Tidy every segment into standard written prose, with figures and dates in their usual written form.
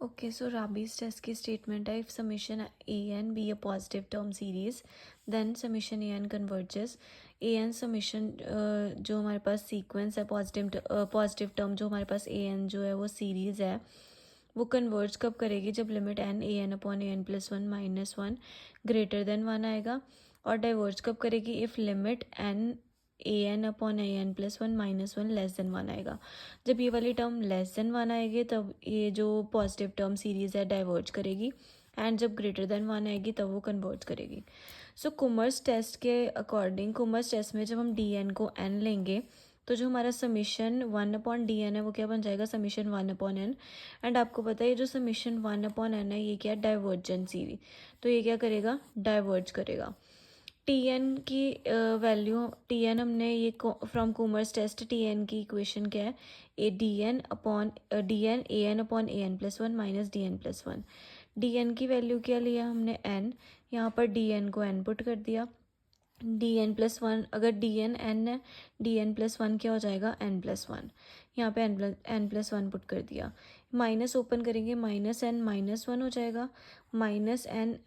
Okay, so Raabe's test की statement है, if summation A N be a positive term series then summation A N converges. A N summation जो हमारे पास sequence है, positive term जो हमारे पास A N जो है वो सीरीज़ है, वो कन्वर्ज कब करेगी? जब limit N A N upon A N plus one minus one greater than one आएगा। और डाइवर्ज कब करेगी? If limit N A N upon A N plus one minus one less than one आएगा। जब ये वाली टर्म लेस देन वन आएगी तब ये जो पॉजिटिव टर्म सीरीज़ है डाइवर्ज करेगी, एंड जब ग्रेटर देन वन आएगी तब वो कन्वर्ज करेगी। सो कुमर्स टेस्ट के अकॉर्डिंग, कुमर्स टेस्ट में जब हम डी एन को एन लेंगे तो जो हमारा summation one upon D N है वो क्या बन जाएगा? Summation one upon N. And आपको पता है ये जो समीशन वन अपॉन एन है ये क्या? Divergent series. तो ये क्या करेगा? डाइवर्ज करेगा। टी एन की वैल्यू, टी एन हमने ये from Kummer's test, T N की इक्वेशन क्या है? A D N upon D N A N upon A N plus one minus D N plus one. D N की value क्या लिया हमने? एन। यहाँ पर डी एन को एन पुट कर दिया। डी एन प्लस वन, अगर डी एन एन है, डी एन प्लस वन क्या हो जाएगा? N plus one. यहाँ पे एन प्लस वन पुट कर दिया। माइनस ओपन करेंगे, माइनस एन माइनस वन हो जाएगा, minus N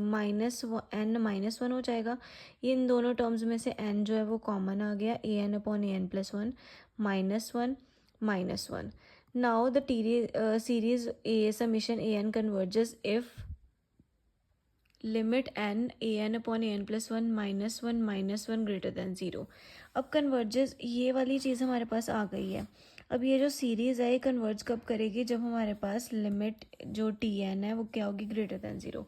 minus N minus one हो जाएगा। इन दोनों टर्म्स में से एन जो है वो कॉमन आ गया, a N upon A N plus one minus one minus one. Now the series a summation A N converges if limit N A N upon A N plus one minus one greater than zero. अब converges ये वाली चीज़ हमारे पास आ गई है। अब ये जो series है ये कन्वर्ज कब करेगी? जब हमारे पास लिमिट जो टी एन है वो क्या होगी? Greater than zero.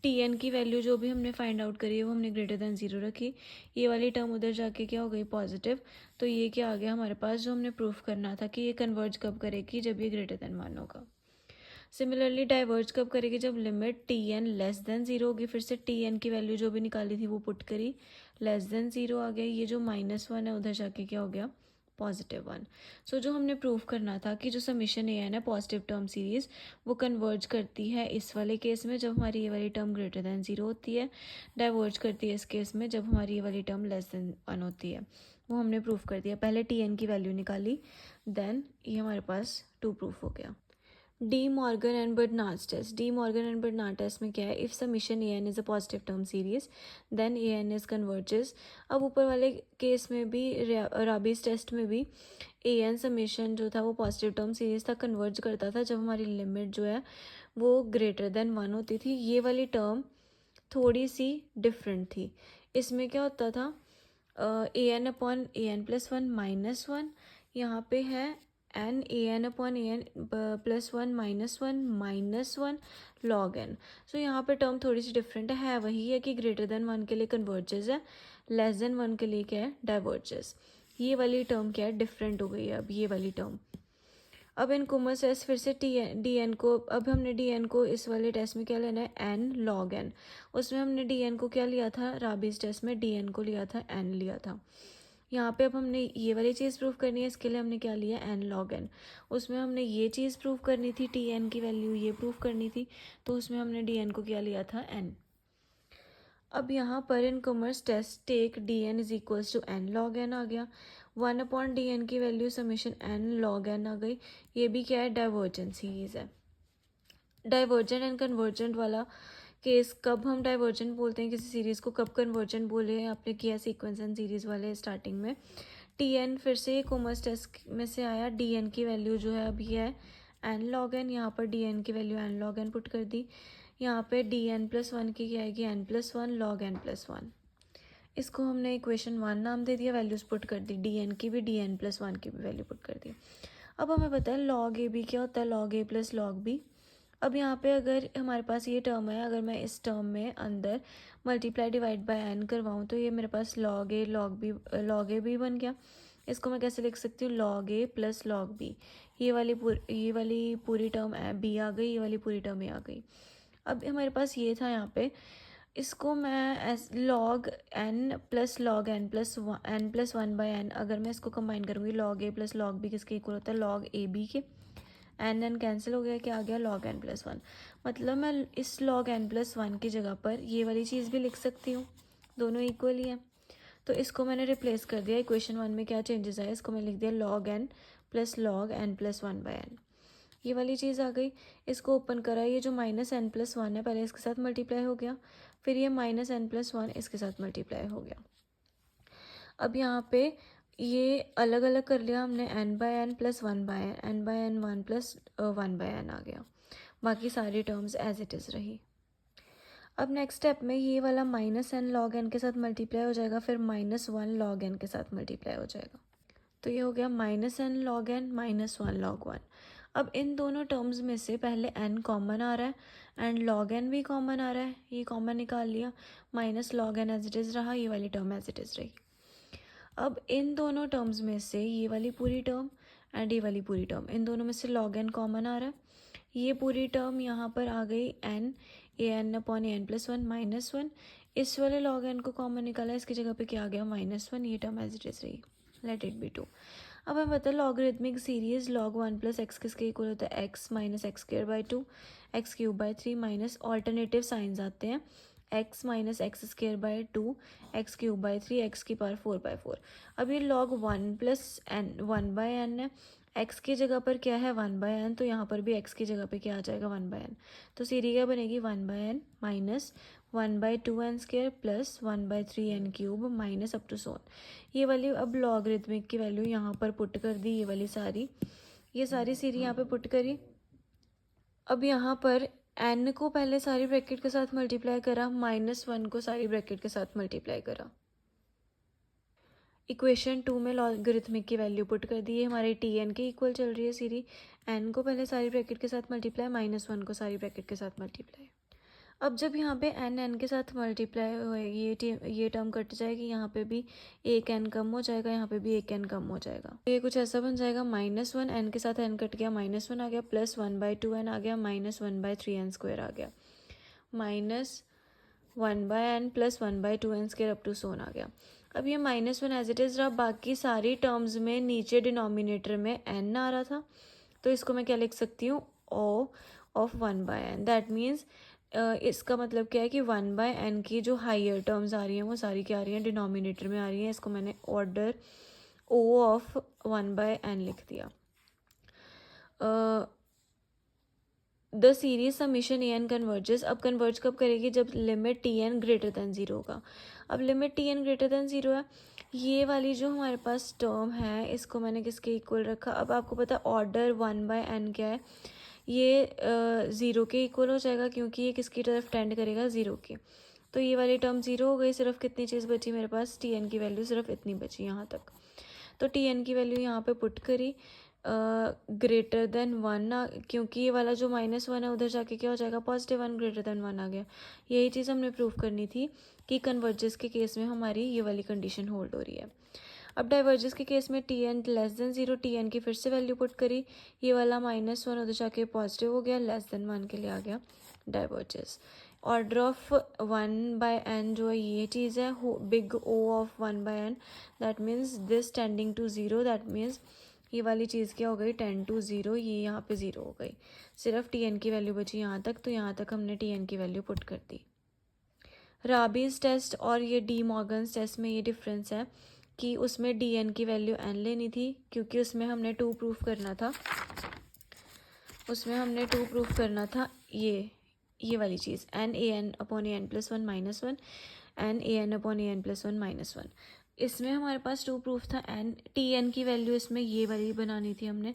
T N की वैल्यू जो भी हमने फाइंड आउट करी है वो हमने ग्रेटर देन ज़ीरो रखी। ये वाली टर्म उधर जाके क्या हो गई? पॉजिटिव। तो ये क्या आ गया हमारे पास? जो हमने प्रूफ करना था कि ये कन्वर्ज कब करेगी? जब ये ग्रेटर देन वन होगा। सिमिलरली डाइवर्ज कब करेगी? जब limit T N less than zero होगी। फिर से टी एन की वैल्यू जो भी निकाली थी वो पुट करी, लेस देन ज़ीरो आ गया। ये जो माइनस वन है उधर जाके क्या हो गया? Positive one. सो जो हमने प्रूव करना था कि जो समीशन ए एन है पॉजिटिव टर्म सीरीज वो कन्वर्ज करती है इस वाले केस में जब हमारी ये वाली टर्म ग्रेटर देन ज़ीरो होती है, डाइवर्ज करती है इस केस में जब हमारी ये वाली टर्म लेस देन वन होती है। वो हमने प्रूफ कर दिया। पहले टी एन की वैल्यू निकाली, देन ये हमारे पास टू प्रूफ हो गया। De Morgan and Bernard test. De Morgan and Bernard test में क्या है? If summation A n is a positive term series then a n is converges. अब ऊपर वाले केस में भी, राबीज टेस्ट में भी, ए एन समीशन जो था वो पॉजिटिव टर्म सीरीज था, कन्वर्ज करता था जब हमारी लिमिट जो है वो ग्रेटर देन वन होती थी। ये वाली टर्म थोड़ी सी डिफरेंट थी। इसमें क्या होता था? A N upon A N plus one minus one, यहाँ पे है n A N upon A N plus one minus one log n. So यहाँ पे टर्म थोड़ी सी डिफरेंट है वही है कि ग्रेटर देन वन के लिए कन्वर्जेस है, लेस देन वन के लिए क्या है? डाइवर्जेस। ये वाली टर्म क्या है? डिफरेंट हो गई है अब ये वाली टर्म। अब इन कॉमर्स टेस्ट फिर से डी एन को, अब हमने डी एन को इस वाले टेस्ट में क्या लेना है? N log n. उसमें हमने डी एन को क्या लिया था? राबीज टेस्ट में डी एन को लिया था, एन लिया था। यहाँ पे अब हमने ये वाली चीज़ प्रूव करनी है, इसके लिए हमने क्या लिया? N log n. उसमें हमने ये चीज़ प्रूव करनी थी, टी एन की वैल्यू ये प्रूव करनी थी, तो उसमें हमने डी एन को क्या लिया था? एन। अब यहाँ पर in commerce test take d n is equals to n log n आ गया। वन अपॉन डी एन की value summation n log n आ गई। ये भी क्या है? डाइवर्जेंट सीरीज है। डाइवर्जेंट एंड कन्वर्जेंट वाला केस, कब हम डाइवर्जेंट बोलते हैं किसी सीरीज़ को, कब कन्वर्जेंट बोले हैं आपने किया सीक्वेंस एंड सीरीज़ वाले स्टार्टिंग में। टी एन फिर से कॉमर्स टेस्ट में से आया, डी एन की वैल्यू जो है अभी है एन लॉग एन। यहाँ पर डी एन की value n log n put कर दी। यहाँ पे डी एन प्लस वन की क्या आएगी? N plus one log n plus one. इसको हमने इक्वेशन वन नाम दे दिया, वैल्यूज पुट कर दी, डी एन की भी डी एन प्लस वन की भी वैल्यू पुट कर दी। अब हमें पता है लॉग ए बी क्या होता है? Log a plus log B. अब यहाँ पे अगर हमारे पास ये टर्म है, अगर मैं इस टर्म में अंदर मल्टीप्लाई डिवाइड बाय एन करवाऊँ तो ये मेरे पास लॉग ए बी बन गया। इसको मैं कैसे लिख सकती हूँ? Log a plus log B. ये वाली पूरी टर्म बी आ गई, ये वाली पूरी टर्म ए आ गई। अब हमारे पास ये था यहाँ पे, इसको मैं as log n plus one by n, अगर मैं इसको कंबाइन करूँगी, log a plus log b किसके इक्वल होता है? लॉग ए बी के। एन एन कैंसिल हो गया, क्या आ गया? Log n plus one. मतलब मैं इस लॉग एन प्लस वन की जगह पर ये वाली चीज़ भी लिख सकती हूँ, दोनों इक्वल ही है। तो इसको मैंने रिप्लेस कर दिया। इक्वेशन वन में क्या चेंजेस आए? इसको मैंने लिख दिया log n plus log n plus one by n. ये वाली चीज़ आ गई। इसको ओपन करा, ये जो -n+1 है पहले इसके साथ मल्टीप्लाई हो गया, फिर ये -n+1 इसके साथ मल्टीप्लाई हो गया। अब यहाँ पे ये अलग अलग कर लिया हमने, n/n + 1/n, n/n 1 + 1/n आ गया। बाकी सारी टर्म्स एज इट इज़ रही। अब नेक्स्ट स्टेप में ये वाला -n log n के साथ मल्टीप्लाई हो जाएगा, फिर -1 log n के साथ मल्टीप्लाई हो जाएगा। तो ये हो गया -n log n -1 log 1। अब इन दोनों टर्म्स में से पहले n कॉमन आ रहा है एंड log n भी कॉमन आ रहा है, ये कॉमन निकाल लिया, minus log n as it is रहा, ये वाली टर्म एज इट इज़ रही। अब इन दोनों टर्म्स में से ये वाली पूरी टर्म एंड ये वाली पूरी टर्म, इन दोनों में से log n कॉमन आ रहा है, ये पूरी टर्म यहाँ पर आ गई n an/n+1 -1। इस वाले log n को कॉमन निकाला, इसकी जगह पे क्या आ गया -1, ये टर्म एज इट इज़ रही, लेट इट बी 2। अब हमें पता है लॉगरिथमिक सीरीज log 1 + x किसके इक्वल होता है, x - x²/2 x³/3 minus alternative science आते हैं, x - x²/2 x³/3 x⁴/4। अब ये log 1 + n 1/n है, x की जगह पर क्या है 1/n, तो यहाँ पर भी x की जगह पे क्या आ जाएगा 1/n। तो सीरीज क्या बनेगी 1/n minus 1/2n² + 1/3n³ minus up to so on. ये वाली अब लॉगरिथमिक की वैल्यू यहाँ पर पुट कर दी, ये वाली सारी, ये सारी सीरीज यहाँ पे पुट करी। अब यहाँ पर n को पहले सारी ब्रैकेट के साथ मल्टीप्लाई करा, -1 को सारी ब्रैकेट के साथ मल्टीप्लाई करा। इक्वेशन 2 में लॉगरिथमिक की वैल्यू पुट कर दी है, हमारे tn के इक्वल चल रही है सीरीज, n को पहले सारी ब्रैकेट के साथ मल्टीप्लाई, -1 को सारी ब्रैकेट के साथ मल्टीप्लाई। अब जब यहाँ पे n के साथ मल्टीप्लाई होएगी, ये टर्म कट जाएगी, यहाँ पे भी एक n कम हो जाएगा, यहाँ पे भी एक n कम हो जाएगा, तो ये कुछ ऐसा बन जाएगा -1 n के साथ n कट गया, -1 आ गया, प्लस 1/2n आ गया, -1/3n² आ गया, -1/n + 1/2n² अप टू सोन आ गया। अब ये -1 एज इट इज़ रहा, बाकी सारी टर्म्स में नीचे डिनोमिनेटर में n आ रहा था, तो इसको मैं क्या लिख सकती हूँ o of 1/n। That means इसका मतलब क्या है कि 1/n की जो हायर टर्म्स आ रही हैं वो सारी क्या आ रही हैं डिनोमिनेटर में आ रही हैं, इसको मैंने ऑर्डर o ऑफ 1/n लिख दिया। The series summation an converges, अब कन्वर्ज कब करेगी, जब लिमिट tn ग्रेटर दैन 0 होगा। अब लिमिट tn ग्रेटर दैन 0 है, ये वाली जो हमारे पास टर्म है इसको मैंने किसके इक्वल रखा, अब आपको पता ऑर्डर 1/n क्या है, ये 0 के इक्वल हो जाएगा, क्योंकि ये किसकी तरफ टेंड करेगा 0 की। तो ये वाली टर्म 0 हो गई, सिर्फ कितनी चीज़ बची मेरे पास, tn की वैल्यू सिर्फ इतनी बची यहाँ तक। तो tn की वैल्यू यहाँ पे पुट करी, ग्रेटर देन 1, क्योंकि ये वाला जो -1 है उधर जाके क्या हो जाएगा +1, ग्रेटर देन 1 आ गया। यही चीज़ हमने प्रूव करनी थी कि कन्वर्जेस के केस में हमारी ये वाली कंडीशन होल्ड हो रही है। अब डाइवर्जेस के केस में tn <0, tn की फिर से वैल्यू पुट करी, ये वाला -1 उधर जाके पॉजिटिव हो गया, <1 के लिए आ गया डाइवर्जेस। ऑर्डर ऑफ 1/n जो है ये चीज़ है, big O of 1/n, that means this tending to 0, that means ये वाली चीज़ क्या हो गई 10 to 0, ये यहाँ पे 0 हो गई, सिर्फ tn की वैल्यू बची यहाँ तक, तो यहाँ तक हमने tn की वैल्यू पुट कर दी। राबीज टेस्ट और ये डी मॉर्गन्स टेस्ट में ये डिफरेंस है कि उसमें dn की वैल्यू n लेनी थी, क्योंकि उसमें हमने 2 प्रूफ करना था, ये वाली चीज़ n/an/n+1 -1 n/an/an+1 -1। इसमें हमारे पास 2 प्रूफ था, tn की वैल्यू इसमें ये वाली बनानी थी हमने,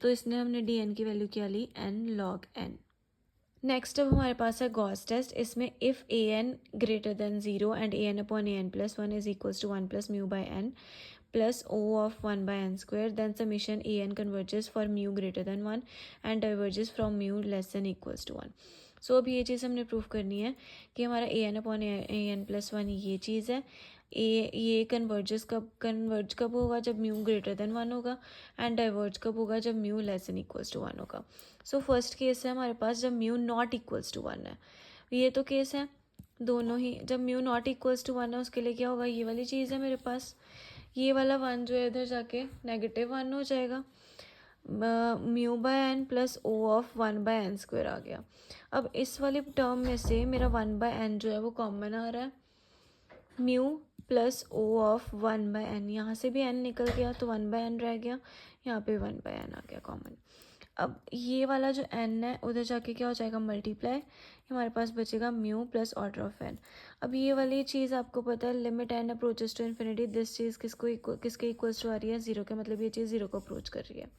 तो इसने हमने dn की वैल्यू क्या ली n log n। नेक्स्ट अब हमारे पास है गॉस टेस्ट, इसमें if an greater than 0 and an/an+1 is equals to 1 + μ/n plus O of 1/n², then summation an converges for mu greater than 1 and diverges from mu less than equals to 1। सो अब ये चीज़ हमने proof करनी है कि हमारा an/an+1 ये चीज़ है, ये कन्वर्ज कब होगा, जब म्यू ग्रेटर देन 1 होगा, एंड डाइवर्ज कब होगा, जब mu less than equals to 1 होगा। सो फर्स्ट केस है हमारे पास जब म्यू नॉट इक्वल्स टू 1 है, ये तो केस है दोनों ही, जब म्यू नॉट इक्वल्स टू 1 है उसके लिए क्या होगा, ये वाली चीज़ है मेरे पास, ये वाला 1 जो है इधर जाके -1 हो जाएगा, μ/n + O ऑफ 1/n² आ गया। अब इस वाली टर्म में से मेरा 1/n जो है वो कॉमन आ रहा है, mu plus O of 1/n, यहाँ से भी n निकल गया तो 1/n रह गया, यहाँ पे 1/n आ गया कॉमन। अब ये वाला जो n है उधर जाके क्या हो जाएगा मल्टीप्लाई, हमारे पास बचेगा mu plus order of n। अब ये वाली चीज़ आपको पता है limit n approaches to infinity, this चीज़ किसके इक्वल्स टू आ रही है 0 के, मतलब ये चीज़ 0 को अप्रोच कर रही है।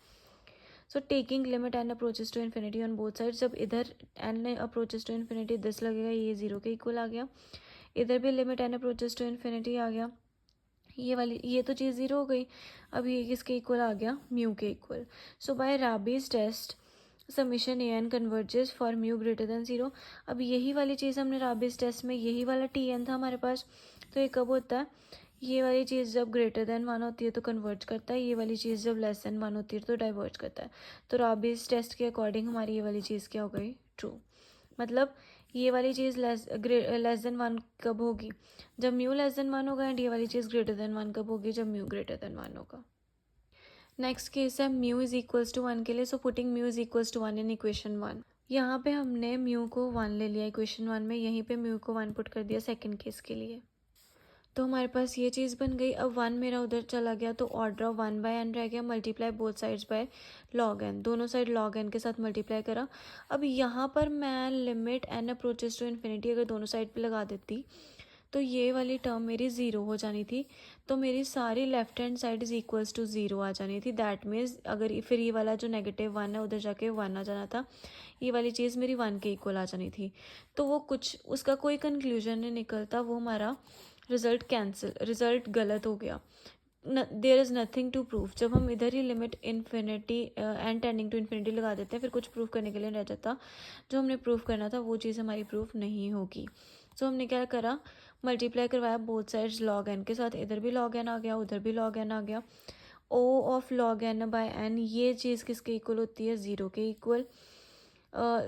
So taking limit n approaches to infinity on both side, जब इधर n approaches to infinity this लगेगा, ये 0 के इक्वल आ गया, इधर भी limit n approaches to infinity आ गया, ये तो चीज़ 0 हो गई। अब ये किसके इक्वल आ गया म्यू के equal. So by Raabe's test summation A N converges for mu greater than 0। अब यही वाली चीज़ हमने राबीज टेस्ट में, यही वाला टी एन था हमारे पास, तो ये कब होता है, ये वाली चीज़ जब ग्रेटर देन 1 होती है तो कन्वर्ज करता है, ये वाली चीज़ जब लेस देन 1 होती है तो डाइवर्ज करता है। तो राबीज टेस्ट के अकॉर्डिंग हमारी ये वाली चीज़ क्या हो गई ट्रू। मतलब ये वाली चीज़ लेस देन 1 कब होगी, जब म्यू लेस देन 1 होगा, एंड ये वाली चीज़ ग्रेटर देन 1 कब होगी, जब म्यू ग्रेटर देन 1 होगा। नेक्स्ट केस है म्यू इज इक्वल्स टू 1 के लिए। So putting mu is equals to 1 in equation 1, यहाँ पे हमने म्यू को 1 ले लिया इक्वेशन 1 में, यहीं पे म्यू को 1 पुट कर दिया सेकंड केस के लिए, तो हमारे पास ये चीज़ बन गई। अब 1 मेरा उधर चला गया तो ऑर्डर ऑफ 1/n रह गया, multiply both sides by log n, दोनों साइड log n के साथ मल्टीप्लाई करा। अब यहाँ पर मैं limit n approaches to infinity अगर दोनों साइड पे लगा देती तो ये वाली टर्म मेरी 0 हो जानी थी, तो मेरी सारी left hand side is equals to 0 आ जानी थी। दैट मीन्स अगर फिर ये वाला जो -1 है उधर जाके 1 आ जाना था, ये वाली चीज़ मेरी 1 के इक्वल आ जानी थी। तो वो कुछ उसका कोई कंक्लूजन नहीं निकलता, वो हमारा रिजल्ट गलत हो गया। There is nothing to prove, जब हम इधर ही limit infinity and tending to infinity लगा देते हैं फिर कुछ प्रूव करने के लिए रह जाता, जो हमने प्रूव करना था वो चीज़ हमारी प्रूफ नहीं होगी। सो हमने क्या करा, मल्टीप्लाई करवाया बोथ साइड्स log n के साथ, इधर भी log n आ गया उधर भी log n आ गया। o of log n by n, ये चीज़ किसके इक्वल होती है 0 के इक्वल,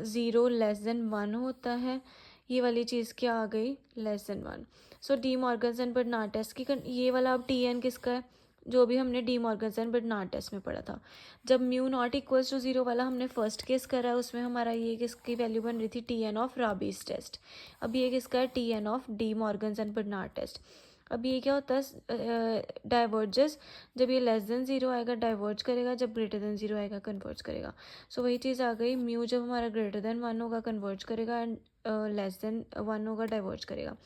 0 लेस देन 1 होता है, ये वाली चीज़ क्या आ गई लेस देन 1। सो डी मॉर्गनसन बर्नार्ड टेस्ट की ये वाला अब टी एन किसका है, जो भी हमने डी मॉर्गनसन बर्नार्ड टेस्ट में पढ़ा था, जब म्यू नॉट इक्वल्स टू 0 वाला हमने फर्स्ट केस करा है, उसमें हमारा ये किसकी वैल्यू बन रही थी T n of Raabe's test. अब ये किसका है T n of de Morgan and Bernard test. अब ये क्या होता है डाइवर्जेस, जब ये लेस देन 0 आएगा डाइवर्ज करेगा, जब ग्रेटर देन 0 आएगा कन्वर्ज करेगा। सो वही चीज़ आ गई, म्यू जब हमारा ग्रेटर देन 1 होगा कन्वर्ज करेगा, एंड लेस देन 1 होगा डाइवर्ज करेगा।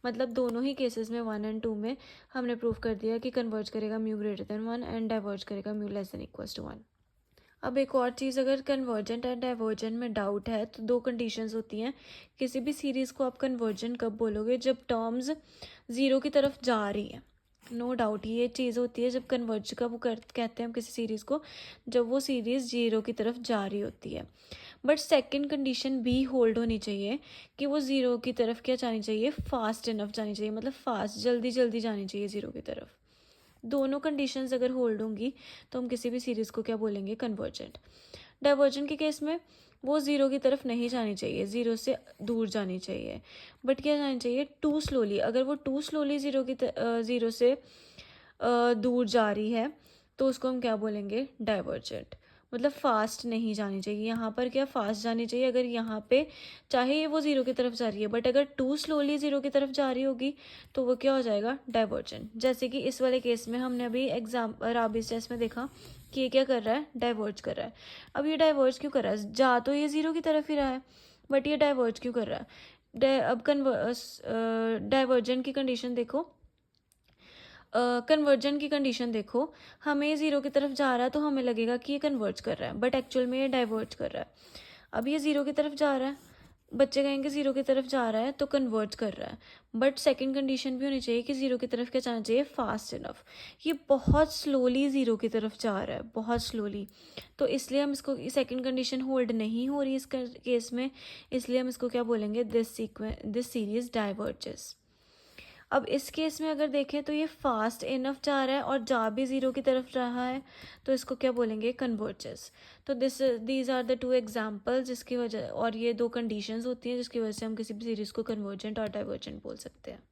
मतलब दोनों ही केसेस में 1 एंड 2 में हमने प्रूव कर दिया कि कन्वर्ज करेगा mu greater than 1 and diverge करेगा mu less than equals to 1। अब एक और चीज़, अगर कन्वर्जेंट एंड डाइवर्जेंट में डाउट है तो 2 कंडीशंस होती हैं। किसी भी सीरीज़ को आप कन्वर्जेंट कब बोलोगे, जब टर्म्स 0 की तरफ जा रही है, नो डाउट ये चीज़ होती है जब कन्वर्ज कब कहते हैं हम किसी सीरीज़ को, जब वो सीरीज़ 0 की तरफ जा रही होती है। बट सेकंड कंडीशन भी होल्ड होनी चाहिए कि वो 0 की तरफ क्या जानी चाहिए, फास्ट इनफ जानी चाहिए, मतलब फास्ट जल्दी जल्दी जानी चाहिए 0 की तरफ। दोनों कंडीशंस अगर होल्ड होंगी तो हम किसी भी सीरीज़ को क्या बोलेंगे कन्वर्जेंट। डाइवर्जेंट के केस में वो 0 की तरफ नहीं जानी चाहिए, 0 से दूर जानी चाहिए, बट क्या जानी चाहिए टू स्लोली। अगर वो टू स्लोली 0 से दूर जा रही है तो उसको हम क्या बोलेंगे डाइवर्जेंट, मतलब फास्ट नहीं जानी चाहिए। यहाँ पर क्या फास्ट जानी चाहिए, अगर यहाँ पे चाहे वो 0 की तरफ जा रही है बट अगर टू स्लोली 0 की तरफ जा रही होगी तो वो क्या हो जाएगा डाइवर्जेंट। जैसे कि इस वाले केस में हमने अभी राबीज टेस्ट में देखा कि ये क्या कर रहा है डाइवर्ज कर रहा है। अब ये डाइवर्ज क्यों कर रहा है, जा तो ये 0 की तरफ ही रहा है बट ये डाइवर्ज क्यों कर रहा है। अब डाइवर्जेंट की कंडीशन देखो, कन्वर्जन की कंडीशन देखो, हमें 0 की तरफ जा रहा है तो हमें लगेगा कि ये कन्वर्ज कर रहा है बट एक्चुअल में ये डाइवर्ज कर रहा है। अब ये 0 की तरफ जा रहा है, बच्चे कहेंगे 0 की तरफ जा रहा है तो कन्वर्ज कर रहा है, बट सेकंड कंडीशन भी होनी चाहिए कि 0 की तरफ क्या जाना चाहिए फास्ट इनफ। ये बहुत स्लोली 0 की तरफ जा रहा है, बहुत स्लोली, तो इसलिए हम इसको सेकंड कंडीशन होल्ड नहीं हो रही इस केस में, इसलिए हम इसको क्या बोलेंगे दिस सीरीज डाइवर्जेस। अब इस केस में अगर देखें तो ये फास्ट इनफ जा रहा है और जा भी 0 की तरफ रहा है, तो इसको क्या बोलेंगे कन्वर्जेस। तो दीज आर द 2 एग्जाम्पल जिसकी वजह, और ये 2 कंडीशंस होती हैं जिसकी वजह से हम किसी भी सीरीज़ को कन्वर्जेंट और डाइवर्जेंट बोल सकते हैं।